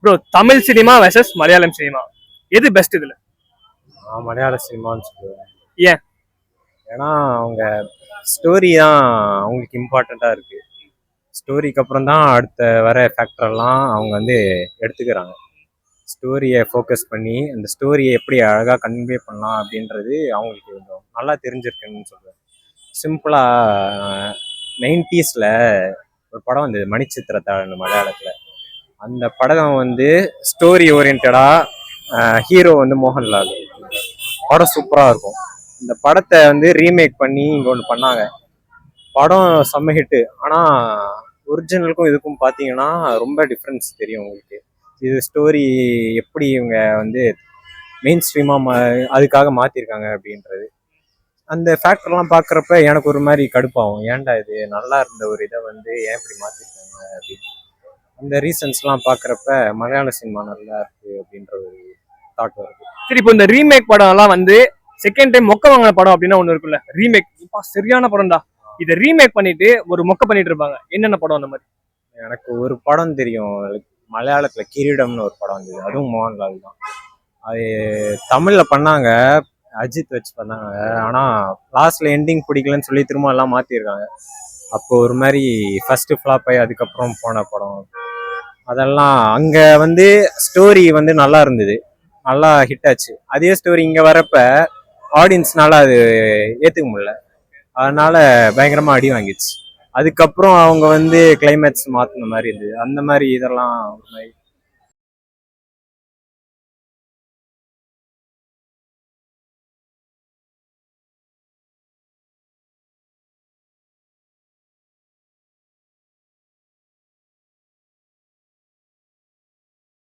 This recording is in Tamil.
Bro Tamil cinema versus Malayalam cinema எது பெஸ்ட் இதுல? நான் மலையாள சினிமான்னு சொல்லுவேன். ஏன்? ஏன்னா அவங்க ஸ்டோரி தான் அவங்களுக்கு இம்பார்ட்டண்ட்டாக இருக்குது. ஸ்டோரிக்கு அப்புறம் தான் அடுத்த வர ஃபேக்டரெல்லாம் அவங்க வந்து எடுத்துக்கிறாங்க. ஸ்டோரியை ஃபோக்கஸ் பண்ணி அந்த ஸ்டோரியை எப்படி அழகாக கன்வே பண்ணலாம் அப்படின்றது அவங்களுக்கு கொஞ்சம் நல்லா தெரிஞ்சிருக்குன்னு சொல்லுவேன். சிம்பிளாக 90s ஒரு படம் வந்தது மணிச்சித்திரத்தாழ் மலையாளத்தில். அந்த படம் வந்து ஸ்டோரி ஓரியன்டாக ஹீரோ வந்து மோகன்லால். படம் சூப்பராக இருக்கும். இந்த படத்தை வந்து ரீமேக் பண்ணி இங்கே ஒன்று பண்ணாங்க. படம் செம்ம ஹிட்டு. ஆனால் ஒரிஜினலுக்கும் இதுக்கும் பார்த்தீங்கன்னா ரொம்ப டிஃப்ரென்ஸ் தெரியும் உங்களுக்கு. இது ஸ்டோரி எப்படி இவங்க வந்து மெயின் ஸ்ட்ரீமாக அதுக்காக மாற்றிருக்காங்க அப்படின்றது. அந்த ஃபேக்டர்லாம் பார்க்குறப்ப எனக்கு ஒரு மாதிரி கடுப்பாகும். ஏன்டா இது நல்லா இருந்த ஒரு இதை வந்து ஏன் இப்படி மாற்றிருக்காங்க அப்படின்னு. அந்த ரீசன்ஸ்லாம் பார்க்குறப்ப மலையாள சினிமா நல்லா இருக்குது அப்படின்ற ஒரு தாட் வருது. சரி, இப்போ இந்த ரீமேக் படம் எல்லாம் வந்து செகண்ட் டைம் மொக்க வாங்கின படம் அப்படின்னு ஒண்ணு இருக்குல்ல, ரீமேக் சரியான படம்டா, இதை ரீமேக் பண்ணிட்டு ஒரு மொக்க பண்ணிட்டு இருப்பாங்க. என்னென்ன படம் அந்த மாதிரி? எனக்கு ஒரு படம் தெரியும், மலையாளத்தில் கிரீடம்னு ஒரு படம் வந்தது. அதுவும் மோகன்லால் தான். அது தமிழில் பண்ணாங்க, அஜித் வச்சு பண்ணாங்க. ஆனால் லாஸ்ட்ல எண்டிங் பிடிக்கலன்னு சொல்லி திரும்ப எல்லாம் மாற்றிருக்காங்க. அப்போ ஒரு மாதிரி ஃபர்ஸ்ட் ஃப்ளாப் ஆகி அதுக்கப்புறம் போன படம் அதெல்லாம். அங்கே வந்து ஸ்டோரி வந்து நல்லா இருந்தது, நல்லா ஹிட் ஆச்சு. அதே ஸ்டோரி இங்கே வரப்ப ஆடியன்ஸ்னால அது ஏற்றுக்க முடியல. அதனால பயங்கரமாக அடி வாங்கிடுச்சு. அதுக்கப்புறம் அவங்க வந்து கிளைமேக்ஸ் மாற்றின மாதிரி இருந்தது. அந்த மாதிரி இதெல்லாம் ஒரு மாதிரி